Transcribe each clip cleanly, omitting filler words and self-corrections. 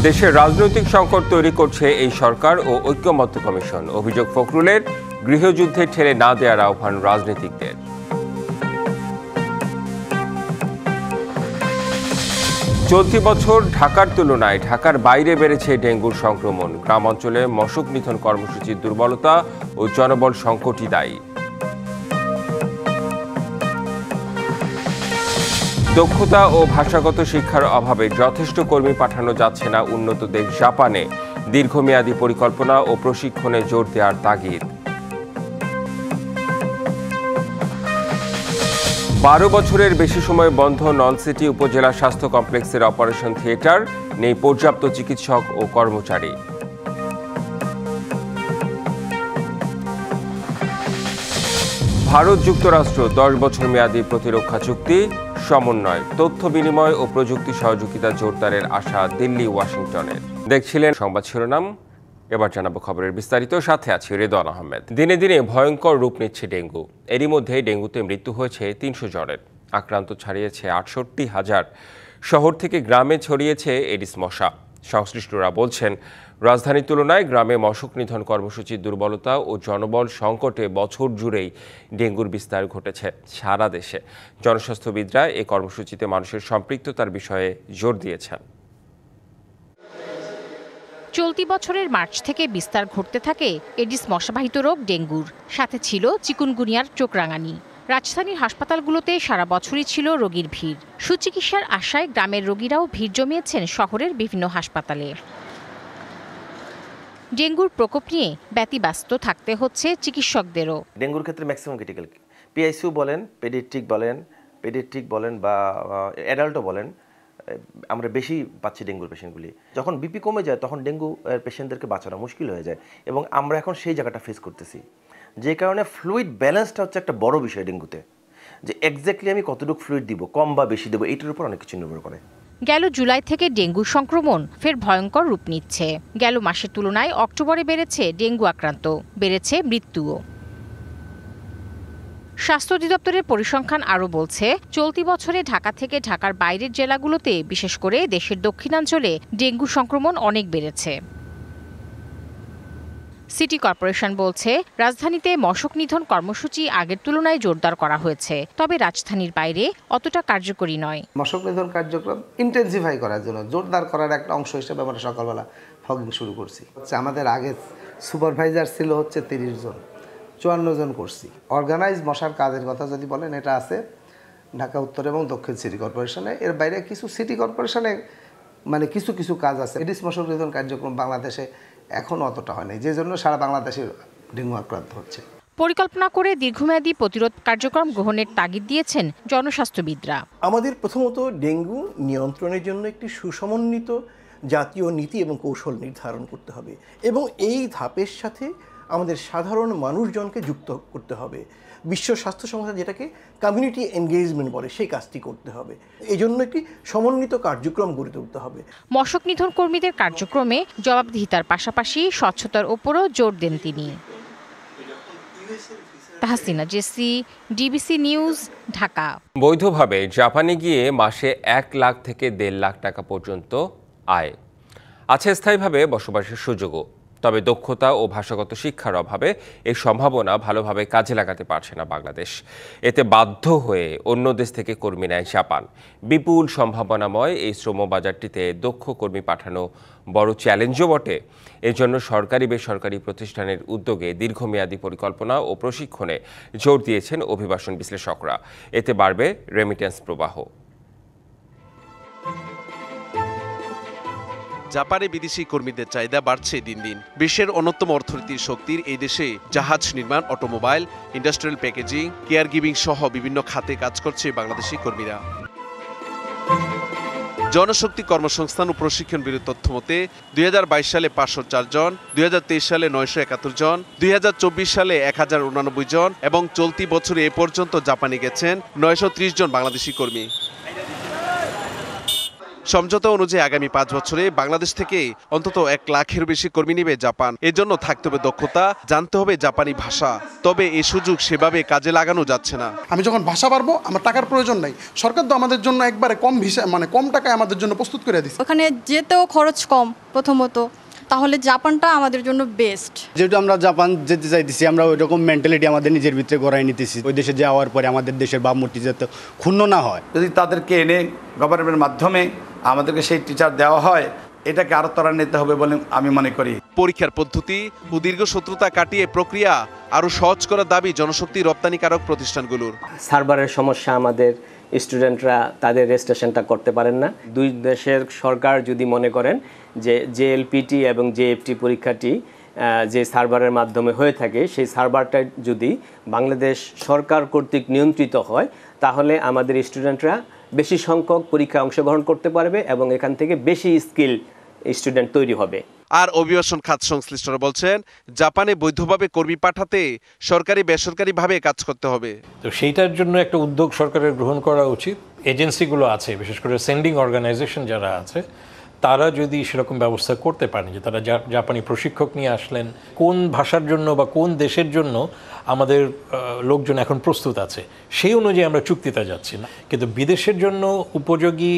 দেশের রাজনৈতিক সংকট তৈরি করছে এই সরকার ও ঐক্যমত্য কমিশন। অভিযোগ ফখরুলের, গৃহযুদ্ধে ঠেলে না দেওয়ার আহ্বান রাজনীতিকদের। চলতি বছর ঢাকার তুলনায় ঢাকার বাইরে বেড়েছে ডেঙ্গুর সংক্রমণ। গ্রাম অঞ্চলে মশক নিধন কর্মসূচির দুর্বলতা ও জনবল সংকটই দায়ী। দক্ষতা ও ভাষাগত শিক্ষার অভাবে যথেষ্ট কর্মী পাঠানো যাচ্ছে না উন্নত দেশ জাপানে। দীর্ঘমেয়াদী পরিকল্পনা ও প্রশিক্ষণে জোর দেওয়ার তাগিদ। 12 বছরের বেশি সময় বন্ধ নলসিটি উপজেলা স্বাস্থ্য কমপ্লেক্সের অপারেশন থিয়েটার, নেই পর্যাপ্ত চিকিৎসক ও কর্মচারী। ভারত যুক্তরাষ্ট্র 10 বছর মেয়াদী প্রতিরক্ষা চুক্তি সমন্বয়, তথ্য বিনিময় ও প্রযুক্তি সহযোগিতা জোরদারের আশা দিল্লি ওয়াশিংটনের। দেখছিলেন সংবাদ শিরোনাম, এবার জানাবো খবরের বিস্তারিত। সাথে আছি রেদওয়ান আহমেদ। দিনে দিনে ভয়ঙ্কর রূপ নিচ্ছে ডেঙ্গু। এরই মধ্যে ডেঙ্গুতে মৃত্যু হয়েছে 300 জনের। আক্রান্ত ছাড়িয়েছে 68,000। শহর থেকে গ্রামে ছড়িয়েছে এডিস মশা। সংশ্লিষ্টরা বলছেন, রাজধানীর তুলনায় গ্রামে মশক নিধন কর্মসূচির দুর্বলতা ও জনবল সংকটে বছর জুড়েই ডেঙ্গুর বিস্তার ঘটেছে সারা দেশে। জনস্বাস্থ্যবিদরা এই কর্মসূচিতে মানুষের সম্পৃক্ততার বিষয়ে জোর দিয়েছেন। চলতি বছরের মার্চ থেকে বিস্তার ঘটতে থাকে এডিস মশাবাহিত রোগ ডেঙ্গুর। সাথে ছিল চিকুনগুনিয়ার চোখরাঙানি। রাজধানীর হাসপাতালগুলোতে সারা বছরই ছিল রোগীর ভিড়। সুচিকিৎসার আশায় গ্রামের রোগীরাও ভিড় জমিয়েছেন শহরের বিভিন্ন হাসপাতালে। ডেঙ্গুর প্রকোপ নিয়ে ব্যতিব্যস্ত থাকতে হচ্ছে চিকিৎসকদেরও। ডেঙ্গুর ক্ষেত্রে ম্যাক্সিমাম ক্রিটিক্যাল পিআইসিইউ বলেন, পেডিয়াট্রিক বলেন বা অ্যাডাল্টও বলেন, আমরা বেশি পাচ্ছি ডেঙ্গুর পেশেন্টগুলি। যখন বিপি কমে যায় তখন ডেঙ্গু পেশেন্টদেরকে বাঁচানো মুশকিল হয়ে যায়, এবং আমরা এখন সেই জায়গাটা ফেস করতেছি। যে কারণে ফ্লুইড ব্যালেন্সটা হচ্ছে একটা বড় বিষয় ডেঙ্গুতে, যে এক্স্যাক্টলি আমি কতটুকু ফ্লুইড দিব, কম বা বেশি দেবো, এইটার উপর অনেক কিছু নির্ভর করে। গেল জুলাই থেকে ডেঙ্গুর সংক্রমণ ফের ভয়ঙ্কর রূপ নিচ্ছে। গেল মাসের তুলনায় অক্টোবরে বেড়েছে ডেঙ্গু আক্রান্ত, বেড়েছে মৃত্যুও। স্বাস্থ্য অধিদপ্তরের পরিসংখ্যান আরও বলছে, চলতি বছরে ঢাকা থেকে ঢাকার বাইরের জেলাগুলোতে, বিশেষ করে দেশের দক্ষিণাঞ্চলে ডেঙ্গু সংক্রমণ অনেক বেড়েছে। সিটি কর্পোরেশন বলছে, রাজধানীতে মশক নিধন কর্মসূচি আগের তুলনায় জোরদার করা হয়েছে, তবে রাজধানীর বাইরে অতটা কার্যকরী নয়। মশক নিধন কার্যক্রম ইন্টেন্সিফাই করার জন্য, জোরদার করার একটা অংশ হিসেবে আমরা সকালবেলা ফগিং শুরু করছি। আমাদের আগে সুপারভাইজার ছিল হচ্ছে 30 জন, 54 জন করছি। অর্গানাইজ মশার কাজের কথা যদি বলেন, এটা আছে ঢাকা উত্তর এবং দক্ষিণ সিটি কর্পোরেশনে। এর বাইরে কিছু সিটি কর্পোরেশনে মানে কিছু কিছু কাজ আছে। এডিস মশক নিধন কার্যক্রম বাংলাদেশে এখন অতটা হয় নাই, যে জন্য সারা বাংলাদেশে ডেঙ্গু আক্রান্ত হচ্ছে। পরিকল্পনা করে দীর্ঘমেয়াদী প্রতিরোধ কার্যক্রম গ্রহণের তাগিদ দিয়েছেন জনস্বাস্থ্যবিদরা। আমাদের প্রথমত ডেঙ্গু নিয়ন্ত্রণের জন্য একটি সুসমন্বিত জাতীয় নীতি এবং কৌশল নির্ধারণ করতে হবে, এবং এই ধাপের সাথে আমাদের সাধারণ মানুষজনকে যুক্ত করতে হবে। বিশ্ব স্বাস্থ্য সংস্থা যেটাকে কমিউনিটি এনগেজমেন্ট বলে, সেই কাজটি করতে হবে। এই জন্য একটি সমন্বিত কার্যক্রম গড়ে তুলতে হবে। মশক নিধন কর্মীদের কার্যক্রমে জবাবদিহিতার পাশাপাশি স্বচ্ছতার ওপরও জোর দেন তিনি। Tahsina Jesy, DBC news, Dhaka. বৈধভাবে জাপানে গিয়ে মাসে 1 লাখ থেকে 1.5 লাখ টাকা পর্যন্ত আয় আছে, স্থায়ীভাবে বসবাসের সুযোগও। তবে দক্ষতা ও ভাষাগত শিক্ষার অভাবে এই সম্ভাবনা ভালোভাবে কাজে লাগাতে পারছে না বাংলাদেশ। এতে বাধ্য হয়ে অন্য দেশ থেকে কর্মী নেয় জাপান। বিপুল সম্ভাবনাময় এই শ্রম বাজারটিতে দক্ষ কর্মী পাঠানো বড় চ্যালেঞ্জও বটে। এজন্য সরকারি বেসরকারি প্রতিষ্ঠানের উদ্যোগে দীর্ঘমেয়াদী পরিকল্পনা ও প্রশিক্ষণে জোর দিয়েছেন অভিবাসন বিশ্লেষকরা। এতে বাড়বে রেমিটেন্স প্রবাহ। জাপানে বিদেশি কর্মীদের চাহিদা বাড়ছে দিন দিন। বিশ্বের অন্যতম অর্থনীতির শক্তির এই দেশে জাহাজ নির্মাণ, automobile, industrial packaging, care giving সহ বিভিন্ন খাতে কাজ করছে বাংলাদেশি কর্মীরা। জনশক্তি কর্মসংস্থান ও প্রশিক্ষণ ব্যুরোর তথ্য মতে 2022 সালে 504 জন, 2023 সালে 971 জন, 2024 সালে 1089 জন এবং চলতি বছরে এ পর্যন্ত জাপানে গেছেন 930 জন বাংলাদেশি কর্মী। সমঝোতা অনুযায়ী আগামী 5 বছরে বাংলাদেশ থেকে অন্তত 1 লাখের বেশি কর্মী নেবে জাপান। এজন্য থাকতে হবে দক্ষতা, জানতে হবে জাপানি ভাষা। তবে এই সুযোগ সেভাবে কাজে লাগানো যাচ্ছে না। আমি যখন ভাষা পারবো আমার টাকার প্রয়োজন নাই, সরকার তো আমাদের জন্য একবারে কম ভিসা কম টাকায় আমাদের জন্য প্রস্তুত করে দিচ্ছে। ওখানে যেতেও খরচ কম প্রথমত, তাহলে জাপানটা আমাদের জন্য বেস্ট। যেহেতু আমরা জাপান যেতে চাইতেছি, আমরা ওই রকম মেন্টালিটি আমাদের নিজের ভিতরে গড়াই নিতেছি। ওই দেশে যাওয়ার পরে আমাদের দেশের ভাবমূর্তি যাতে ক্ষুণ্ণ না হয়। যদি তাদেরকে এনে গভর্নমেন্টের মাধ্যমে আমাদেরকে সেই টিচার দেওয়া হয়, এটাকে আরো ত্বরান্বিত হবে বলে আমি মনে করি। পরীক্ষার পদ্ধতি ও দীর্ঘ শত্রুতা কাটিয়ে প্রক্রিয়া আরো সহজ করার দাবি জনশক্তি রপ্তানিকারক প্রতিষ্ঠানগুলোর। সার্ভারের সমস্যা, আমাদের স্টুডেন্টরা তাদের রেজিস্ট্রেশনটা করতে পারেন না। দুই দেশের সরকার যদি মনে করেন যে জেএলপিটি এবং জেএফটি পরীক্ষাটি যে সার্ভারের মাধ্যমে হয়ে থাকে, সেই সার্ভারটা যদি বাংলাদেশ সরকার কর্তৃক নিয়ন্ত্রিত হয়, তাহলে আমাদের স্টুডেন্টরা বেশি সংখ্যক পরীক্ষায় অংশগ্রহণ করতে পারবে এবং এখান থেকে বেশি স্কিল স্টুডেন্ট তৈরি হবে। আর অভিবাসন খাত সংশ্লিষ্টরা বলছেন, জাপানে বৈধভাবে কর্মী পাঠাতে সরকারি বেসরকারিভাবে কাজ করতে হবে। তো সেইটার জন্য একটা উদ্যোগ সরকারের গ্রহণ করা উচিত। এজেন্সিগুলো আছে, বিশেষ করে সেন্ডিং অর্গানাইজেশন যারা আছে, তারা যদি সেরকম ব্যবস্থা করতে পারেন যে তারা জাপানি প্রশিক্ষক নিয়ে আসলেন, কোন ভাষার জন্য বা কোন দেশের জন্য আমাদের লোকজন এখন প্রস্তুত আছে, সেই অনুযায়ী আমরা চুক্তিতে যাচ্ছি না। কিন্তু বিদেশের জন্য উপযোগী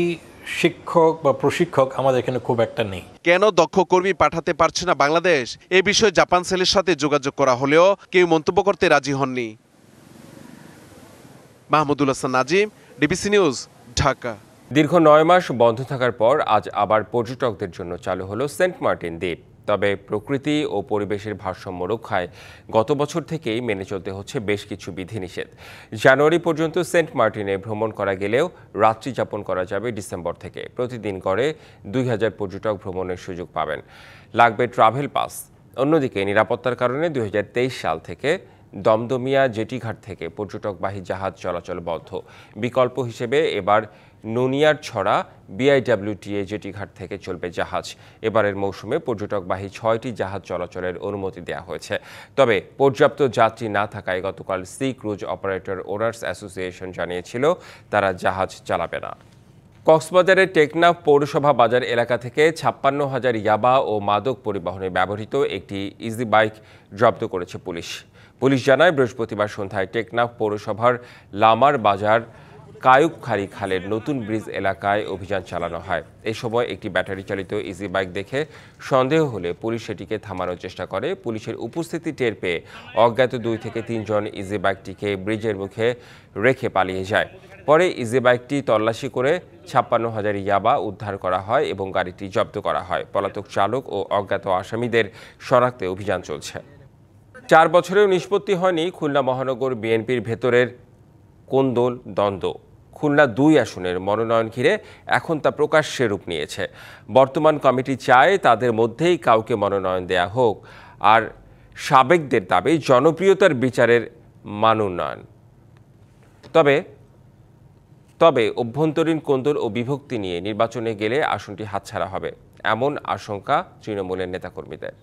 শিক্ষক বা প্রশিক্ষক আমাদের এখানে খুব একটা নেই। কেন দক্ষ কর্মী পাঠাতে পারছে না বাংলাদেশ, এ বিষয়ে জাপান সেলের সাথে যোগাযোগ করা হলেও কেউ মন্তব্য করতে রাজি হননি। Mahmudul Hasan Nazim, DBC news, Dhaka. দীর্ঘ 9 মাস বন্ধ থাকার পর আজ আবার পর্যটকদের জন্য চালু হলো সেন্ট মার্টিন দ্বীপ। তবে প্রকৃতি ও পরিবেশের ভারসাম্য রক্ষায় গত বছর থেকেই মেনে চলতে হচ্ছে বেশ কিছু বিধিনিষেধ। জানুয়ারি পর্যন্ত সেন্ট মার্টিনে ভ্রমণ করা গেলেও রাত্রি যাপন করা যাবে ডিসেম্বর থেকে। প্রতিদিন গড়ে 2000 পর্যটক ভ্রমণের সুযোগ পাবেন, লাগবে ট্রাভেল পাস। অন্যদিকে নিরাপত্তার কারণে 2023 সাল থেকে দমদমিয়া জেটিঘাট থেকে পর্যটকবাহী জাহাজ চলাচল বন্ধ। বিকল্প হিসেবে এবার নুনিয়ারছড়া বিআইডব্লিউটিএ জেটিঘাট থেকে চলবে জাহাজ। এবারের মৌসুমে পর্যটকবাহী 6টি জাহাজ চলাচলের অনুমতি দেওয়া হয়েছে। তবে পর্যাপ্ত যাত্রী না থাকায় গতকাল sea cruise operator owners association জানিয়েছিল তারা জাহাজ চালাবে না। কক্সবাজারের টেকনাফ পৌরসভা বাজার এলাকা থেকে 56,000 ইয়াবা ও মাদক পরিবহনে ব্যবহৃত একটি ইজি বাইক জব্দ করেছে পুলিশ। পুলিশ জানায়, বৃহস্পতিবার সন্ধ্যায় টেকনাফ পৌরসভার লামার বাজার কায়ুকখালী খালের নতুন ব্রিজ এলাকায় অভিযান চালানো হয়। এই সময় একটি ব্যাটারি চালিত ইজি বাইক দেখে সন্দেহ হলে পুলিশ সেটিকে থামানোর চেষ্টা করে। পুলিশের উপস্থিতি টের পেয়ে অজ্ঞাত 2 থেকে 3 জন ইজি বাইকটিকে ব্রিজের মুখে রেখে পালিয়ে যায়। পরে ইজি বাইকটি তল্লাশি করে 56,000 ইয়াবা উদ্ধার করা হয় এবং গাড়িটি জব্দ করা হয়। পলাতক চালক ও অজ্ঞাত আসামিদের শনাক্তে অভিযান চলছে। 4 বছরেও নিষ্পত্তি হয়নি খুলনা মহানগর বিএনপির ভেতরের কোন্দল দ্বন্দ্ব। খুলনা 2 আসনের মনোনয়ন ঘিরে এখন তা প্রকাশ্যে রূপ নিয়েছে। বর্তমান কমিটি চায় তাদের মধ্যেই কাউকে মনোনয়ন দেয়া হোক, আর সাবেকদের দাবি জনপ্রিয়তার বিচারের মান উন্নয়ন। তবে অভ্যন্তরীণ কোন্দল ও বিভক্তি নিয়ে নির্বাচনে গেলে আসনটি হাতছাড়া হবে, এমন আশঙ্কা তৃণমূলের নেতাকর্মীদের।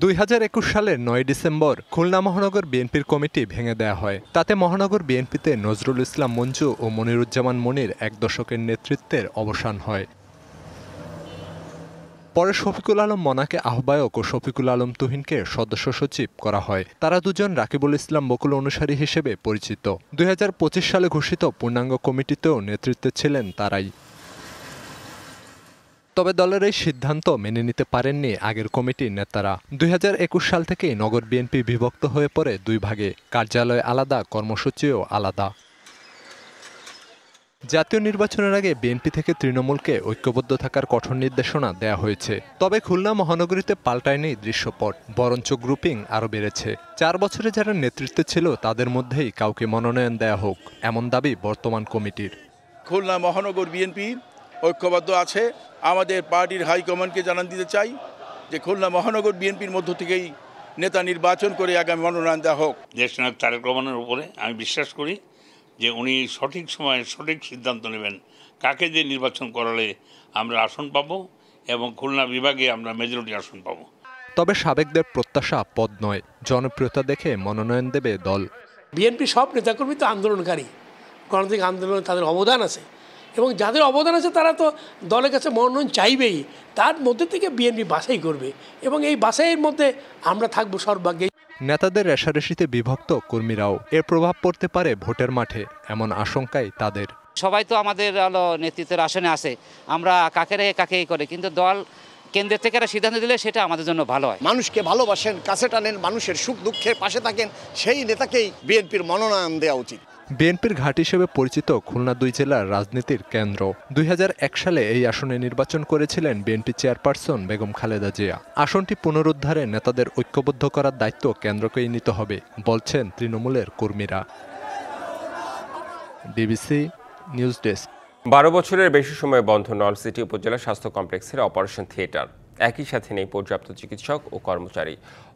2021 সালের 9 ডিসেম্বর খুলনা মহানগর বিএনপির কমিটি ভেঙে দেওয়া হয়। তাতে মহানগর বিএনপিতে নজরুল ইসলাম মঞ্জু ও মনিরুজ্জামান মনির 1 দশকের নেতৃত্বের অবসান হয়। পরে শফিকুল আলম মনাকে আহ্বায়ক ও শফিকুল আলম তুহিনকে সদস্য সচিব করা হয়। তারা দুজন রাকিবুল ইসলাম বকুল অনুসারী হিসেবে পরিচিত। 2025 সালে ঘোষিত পূর্ণাঙ্গ কমিটিতেও নেতৃত্বে ছিলেন তারাই। তবে দলের এই সিদ্ধান্ত মেনে নিতে পারেননি আগের কমিটির নেতারা। 2021 সাল থেকেই নগর বিএনপি বিভক্ত হয়ে পড়ে 2 ভাগে, কার্যালয় আলাদা, কর্মসূচিও আলাদা। জাতীয় নির্বাচনের আগে বিএনপি থেকে তৃণমূলকে ঐক্যবদ্ধ থাকার কঠোর নির্দেশনা দেয়া হয়েছে। তবে খুলনা মহানগরীতে পাল্টায়নি দৃশ্যপট, বরঞ্চ গ্রুপিং আরও বেড়েছে। 4 বছরে যারা নেতৃত্বে ছিল তাদের মধ্যেই কাউকে মনোনয়ন দেয়া হোক, এমন দাবি বর্তমান কমিটির। খুলনা মহানগর বিএনপি ঐক্যবদ্ধ আছে। আমাদের পার্টির হাইকমান্ডকে জানান দিতে চাই যে খুলনা মহানগর বিএনপির মধ্য থেকেই নেতা নির্বাচন করে আগামী মনোনয়ন দেওয়া হোক। দেশনায়ক তারেক রহমানের উপরে আমি বিশ্বাস করি যে উনি সঠিক সময়ে সঠিক সিদ্ধান্ত নেবেন, কাকে দিয়ে নির্বাচন করালে আমরা আসন পাবো এবং খুলনা বিভাগে আমরা মেজরিটি আসন পাবো। তবে সাবেকদের প্রত্যাশা পদ নয়, জনপ্রিয়তা দেখে মনোনয়ন দেবে দল। বিএনপি সব নেতাকর্মী তো আন্দোলনকারী, গণতান্ত্রিক আন্দোলনে তাদের অবদান আছে এবং যাদের অবদান আছে তারা তো দলের কাছে মনোনয়ন চাইবেই, তার মধ্যে থেকে বিএনপি বাছাই করবে এবং এই বাছাইয়ের মধ্যে আমরা থাকবো সর্বাগ্যে। নেতাদের রেষারেষিতে বিভক্ত কর্মীরাও এর প্রভাব পড়তে পারে ভোটের মাঠে, এমন আশঙ্কাই তাদের। সবাই তো আমাদের নেতৃত্বের আসনে আছে, আমরা কাকে রেখে কাকে করে, কিন্তু দল কেন্দ্রের থেকে একটা সিদ্ধান্ত দিলে সেটা আমাদের জন্য ভালো হয়। মানুষকে ভালোবাসেন, কাছে টানেন, মানুষের সুখ দুঃখের পাশে থাকেন, সেই নেতাকেই বিএনপির মনোনয়ন দেওয়া উচিত। বিএনপির ঘাট হিসেবে পরিচিত খুলনা 2 জেলার রাজনীতির কেন্দ্র। 2001 সালে এই আসনে নির্বাচন করেছিলেন বিএনপি চেয়ারপারসন বেগম খালেদা জিয়া। আসনটি পুনরুদ্ধারে নেতাদের ঐক্যবদ্ধ করার দায়িত্ব কেন্দ্রকেই নিতে হবে বলছেন তৃণমূলের কর্মীরা। DBC news desk. 12 বছরের বেশি সময় বন্ধ নলছিটি উপজেলা স্বাস্থ্য কমপ্লেক্সের অপারেশন থিয়েটার। একই সাথে নেই পর্যাপ্ত চিকিৎসক ও কর্মচারী,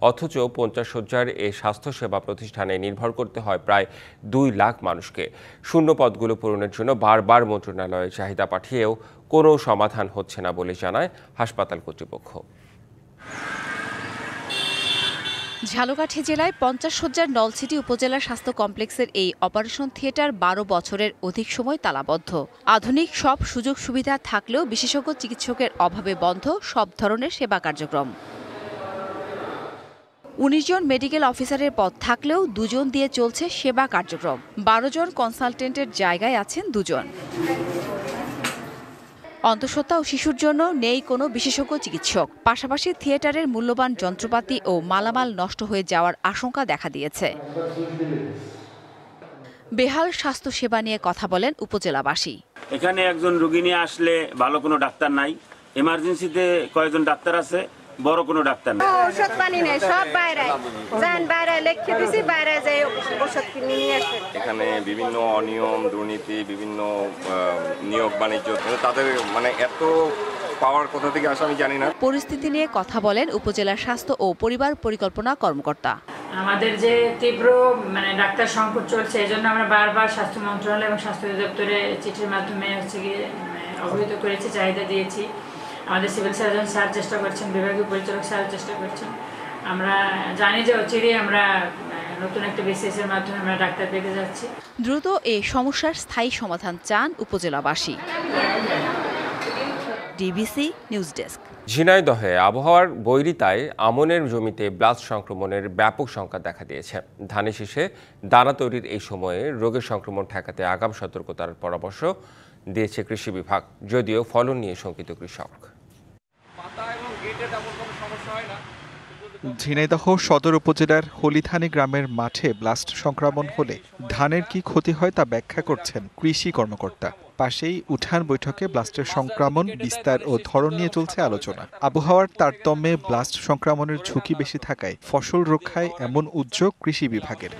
অথচ 50 শয্যার এই স্বাস্থ্যসেবা প্রতিষ্ঠানে নির্ভর করতে হয় প্রায় 2 লাখ মানুষকে। শূন্য পদগুলো পূরণের জন্য বারবার মন্ত্রণালয়ে চাহিদা পাঠিয়েও কোনো সমাধান হচ্ছে না বলে জানায় হাসপাতাল কর্তৃপক্ষ। ঝালকাঠি জেলায় 50 শয্যার নলছিটি উপজেলা স্বাস্থ্য কমপ্লেক্সের এই অপারেশন থিয়েটার 12 বছরের অধিক সময় তালাবদ্ধ। আধুনিক সব সুযোগ সুবিধা থাকলেও বিশেষজ্ঞ চিকিৎসকের অভাবে বন্ধ সব ধরনের সেবা কার্যক্রম। 19 জন মেডিকেল অফিসারের পদ থাকলেও 2 জন দিয়ে চলছে সেবা কার্যক্রম। 12 জন কনসালটেন্টের জায়গায় আছেন 2 জন। অন্তঃসত্ত্বা ও শিশুর জন্য নেই কোনো বিশেষজ্ঞ চিকিৎসক। পাশাপাশি থিয়েটারের মূল্যবান যন্ত্রপাতি ও মালামাল নষ্ট হয়ে যাওয়ার আশঙ্কা দেখা দিয়েছে। বেহাল স্বাস্থ্যসেবা নিয়ে কথা বলেন উপজেলাবাসী। এখানে একজন রোগী নিয়ে আসলে ভালো কোনো ডাক্তার নাই, এমার্জেন্সিতে কয়েকজন ডাক্তার আছে, বড় কোনো ডাক্তার নেই। ওষুধ পানি নেই, সব বাইরে যান, বাইরে লিখে দিছি, বাইরে যাই ওষুধ কিনে নিয়ে আসে। এখানে বিভিন্ন অনিয়ম, দুর্নীতি, বিভিন্ন নিয়োগ বাণিজ্য, তাদের এত পাওয়ার কোথা থেকে আসে আমি জানি না। পরিস্থিতি নিয়ে কথা বলেন উপজেলা স্বাস্থ্য ও পরিবার পরিকল্পনা কর্মকর্তা। আমাদের যে তীব্র ডাক্তার সংকট চলছে, এই জন্য আমরা বারবার স্বাস্থ্য মন্ত্রণালয় এবং স্বাস্থ্য অধিদপ্তরে চিঠির মাধ্যমে অবহিত করেছি, চাহিদা দিয়েছি। আমাদের সিভিল সার্জন স্যার চেষ্টা করছেন, বিভাগীয় পরিচালক স্যার চেষ্টা করছেন। আমরা জানি যে অচিরেই আমরা নতুন একটা বিসিএস এর মাধ্যমে আমরা ডাক্তার পেতে যাচ্ছি। দ্রুত এই সমস্যার স্থায়ী সমাধান চান উপজেলাবাসী। DBC news desk. ঝিনাইদহে আবহাওয়ার বৈরিতায় আমনের জমিতে ব্লাস্ট সংক্রমণের ব্যাপক সংখ্যা দেখা দিয়েছে। ধানের শীষে দানা তৈরির এই সময়ে রোগের সংক্রমণ ঠেকাতে আগাম সতর্কতার পরামর্শ দিয়েছে কৃষি বিভাগ, যদিও ফলন নিয়ে শঙ্কিত কৃষক। ঝিনাইদহ সদর উপজেলার হলিথানি গ্রামের মাঠে ব্লাস্ট সংক্রমণ হলে ধানের কি ক্ষতি হয় তা ব্যাখ্যা করছেন কৃষি কর্মকর্তা। পাশেই উঠান বৈঠকে ব্লাস্টের সংক্রমণ, বিস্তার ও ধরন নিয়ে চলছে আলোচনা। আবহাওয়ার তারতম্যে ব্লাস্ট সংক্রমণের ঝুঁকি বেশি থাকায় ফসল রক্ষায় এমন উদ্যোগ কৃষি বিভাগের।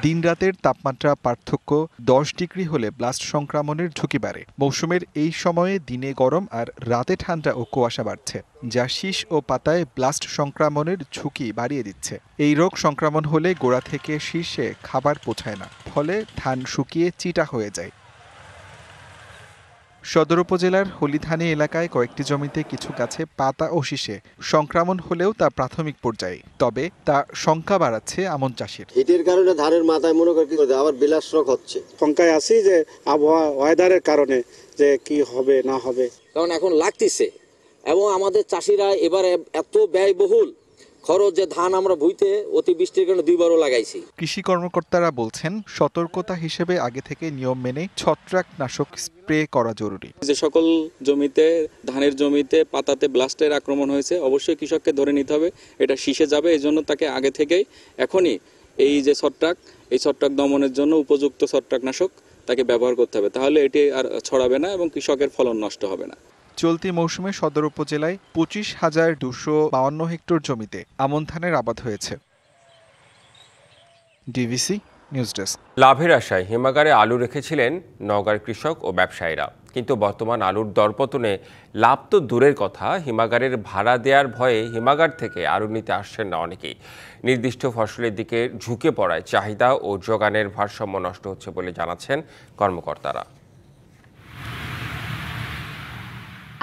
দিনরাতের তাপমাত্রা পার্থক্য 10 ডিগ্রি হলে ব্লাস্ট সংক্রমণের ঝুঁকি বাড়ে। মৌসুমের এই সময়ে দিনে গরম আর রাতে ঠান্ডা ও কুয়াশা বাড়ছে, যা শীষ ও পাতায় ব্লাস্ট সংক্রমণের ঝুঁকি বাড়িয়ে দিচ্ছে। এই রোগ সংক্রমণ হলে গোড়া থেকে শীর্ষে খাবার পৌঁছায় না, ফলে ধান শুকিয়ে চিটা হয়ে যায়। সদর উপজেলার হলিথানি এলাকায় কয়েকটি জমিতে কিছু গাছে পাতা ও শীষে সংক্রমণ হলেও তা প্রাথমিক পর্যায়ে, তবে তা শঙ্কা বাড়াচ্ছে আমন চাষির। হিটের কারণে ধানের মাথায় মনে করি আবার বিলাস রোগ হচ্ছে। শঙ্কায় আছি যে আবহাওয়া ওয়েদারের কারণে যে কি হবে না হবে, কারণ এখন লাগতেছে এবং আমাদের চাষিরা এবারে এত ব্যয়বহুল খরচ যে ধান আমরা ভুইতে অতিবৃষ্টির কারণে 2 বারও লাগাইছি। কৃষি কর্মকর্তারা বলছেন সতর্কতা হিসেবে আগে থেকে নিয়ম মেনে ছত্রাকনাশক স্প্রে করা জরুরি। যে সকল জমিতে ধানের জমিতে পাতাতে ব্লাস্টের আক্রমণ হয়েছে অবশ্যই কৃষককে ধরে নিতে হবে, এটা শীষে যাবে, এই জন্য তাকে আগে থেকেই এখনই এই যে ছত্রাক দমনের জন্য উপযুক্ত ছত্রাকনাশক তাকে ব্যবহার করতে হবে, তাহলে এটি আর ছড়াবে না এবং কৃষকের ফলন নষ্ট হবে না। চলতি মৌসুমে সদর উপজেলায় 25,252 হেক্টর জমিতে আমন ধানের আবাদ হয়েছে। DBC news desk. লাভের আশায় হিমাগারে আলু রেখেছিলেন নওগাঁর কৃষক ও ব্যবসায়ীরা, কিন্তু বর্তমান আলুর দরপতনে লাভ তো দূরের কথা, হিমাগারের ভাড়া দেওয়ার ভয়ে হিমাগার থেকে আলু নিতে আসছেন না অনেকেই। নির্দিষ্ট ফসলের দিকে ঝুঁকে পড়ায় চাহিদা ও যোগানের ভারসাম্য নষ্ট হচ্ছে বলে জানাচ্ছেন কর্মকর্তারা।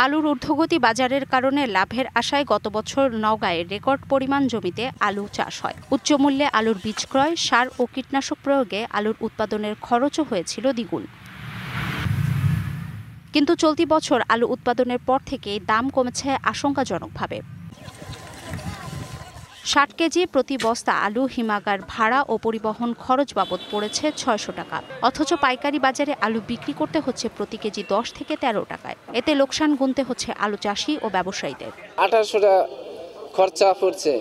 আলুর ঊর্ধ্বগতি বাজারের কারণে লাভের আশায় গত বছর নওগাঁয় রেকর্ড পরিমাণ জমিতে আলু চাষ হয়। উচ্চ মূল্যে আলুর বীজ ক্রয়, সার ও কীটনাশক প্রয়োগে আলুর উৎপাদনের খরচও হয়েছিল দ্বিগুণ। কিন্তু চলতি বছর আলু উৎপাদনের পর থেকেই দাম কমেছে আশঙ্কাজনকভাবে। ৬০ কেজি প্রতি বস্তা আলু হিমাগার ভাড়া ও পরিবহন খরচ বাবদ পড়েছে ৬০০ টাকা। অথচ পাইকারি বাজারে আলু বিক্রি করতে হচ্ছে প্রতি কেজি ১০ থেকে ১৩ টাকায়। এতে লোকসান গুনতে হচ্ছে আলু চাষি ও ব্যবসায়ীদের। ১৮০০ টাকা খরচা পড়ছে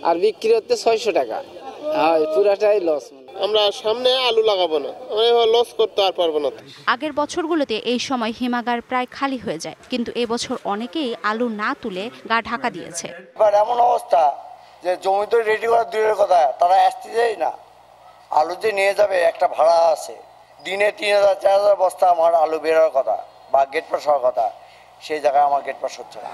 আর বিক্রি হচ্ছে ৬০০ টাকা। পুরাটাই লস। আমরা সামনে আলু লাগাবো না, আমরা লস করতে আর পারবো না। আগের বছরগুলোতে এই সময় হিমাগার প্রায় খালি হয়ে যায়, কিন্তু এবছর অনেকেই আলু না তুলে গা ঢাকা দিয়েছে। এমন অবস্থা যে জমি তো রেডি করা দূরের কথা, তারা আসতে যায় না। আলু যে নিয়ে যাবে একটা ভাড়া আছে, দিনে ৩,০০০-৪,০০০ বস্তা আমার আলু বেরোর কথা বা গেট পাস হওয়ার কথা, সেই জায়গায় আমার গেট পাস হচ্ছে না।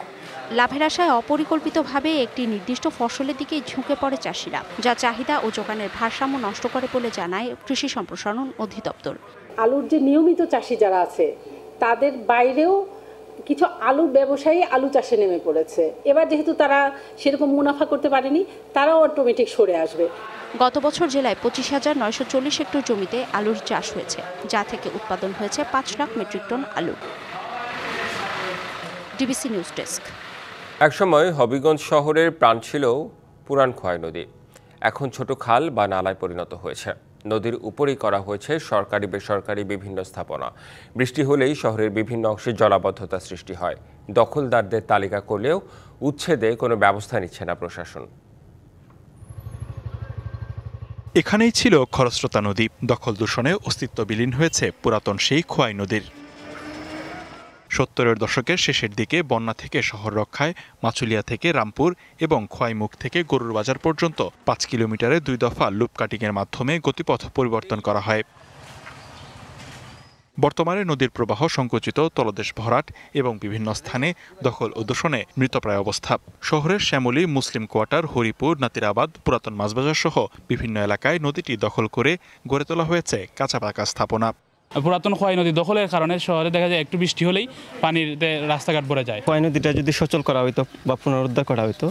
লাভের আশায় অপরিকল্পিতভাবে একটি নির্দিষ্ট ফসলের দিকে ঝুঁকে পড়ে চাষিরা, যা চাহিদা ও যোগানের ভারসাম্য নষ্ট করে বলে জানায় কৃষি সম্প্রসারণ অধিদপ্তর। আলুর যে নিয়মিত চাষি যারা আছে তাদের বাইরেও কিছু আলু ব্যবসায়ী আলু চাষে নেমে পড়েছে। এবার যেহেতু তারা সেরকম মুনাফা করতে পারেনি, তারাও অটোমেটিক সরে আসবে। গত বছর জেলায় ২৫,৯৪০ হেক্টর জমিতে আলুর চাষ হয়েছে, যা থেকে উৎপাদন হয়েছে ৫ লাখ মেট্রিক টন আলু। DBC news desk. একসময় হবিগঞ্জ শহরের প্রাণ ছিল পুরান খোয়াই নদী, এখন ছোট খাল বা নালায় পরিণত হয়েছে। নদীর উপরেই করা হয়েছে সরকারি বেসরকারি বিভিন্ন স্থাপনা। বৃষ্টি হলেই শহরের বিভিন্ন অংশে জলাবদ্ধতা সৃষ্টি হয়। দখলদারদের তালিকা করলেও উচ্ছেদে কোনো ব্যবস্থা নিচ্ছে না প্রশাসন। এখানেই ছিল খরস্রোতা নদী। দখল দূষণে অস্তিত্ব বিলীন হয়েছে পুরাতন সেই খোয়াই নদীর। ৭০-এর দশকের শেষের দিকে বন্যা থেকে শহর রক্ষায় মাছুলিয়া থেকে রামপুর এবং খোয়াইমুখ থেকে গরুর বাজার পর্যন্ত ৫ কিলোমিটারে ২ দফা লুপ কাটিংয়ের মাধ্যমে গতিপথ পরিবর্তন করা হয়। বর্তমানে নদীর প্রবাহ সংকুচিত, তলদেশ ভরাট এবং বিভিন্ন স্থানে দখল ও দূষণে মৃতপ্রায় অবস্থা। শহরের শ্যামলী, মুসলিম কোয়ার্টার, হরিপুর, নাতিরাবাদ, পুরাতন মাছবাজার সহ বিভিন্ন এলাকায় নদীটি দখল করে গড়ে তোলা হয়েছে কাঁচা পাকা স্থাপনা। পুরাতন খোয়াই নদী দখলের কারণে শহরে দেখা যায় একটু বৃষ্টি হলেই পানিতে রাস্তাঘাট ভরে যায়। খোয়াই নদীটা যদি সচল করা হইতো বা পুনরুদ্ধার করা হইতো,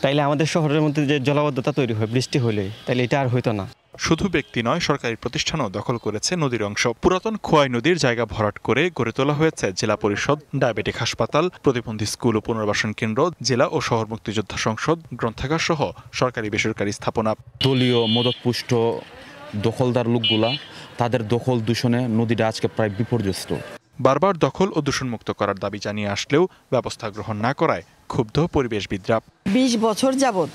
তাইলে আমাদের শহরের মধ্যে যে জলাবদ্ধতা তৈরি হয় বৃষ্টি হলেই, তাইলে এটা আর হইতো না। শুধু ব্যক্তি নয়, সরকারি প্রতিষ্ঠানও দখল করেছে নদীর অংশ। পুরাতন খোয়াই নদীর জায়গা ভরাট করে গড়ে তোলা হয়েছে জেলা পরিষদ, ডায়াবেটিক হাসপাতাল, প্রতিবন্ধী স্কুল ও পুনর্বাসন কেন্দ্র, জেলা ও শহর মুক্তিযোদ্ধা সংসদ, গ্রন্থাগার সহ সরকারি বেসরকারি স্থাপনা। দলীয় মদতপুষ্ট দখলদার লোকগুলা, তাদের দখল দূষণে নদীটা আজকে প্রায় বিপর্যস্ত। বারবার দখল ও দূষণমুক্ত করার দাবি জানিয়ে আসলেও ব্যবস্থা গ্রহণ না করায় ক্ষুব্ধ পরিবেশবিদরা। ২০ বছর যাবৎ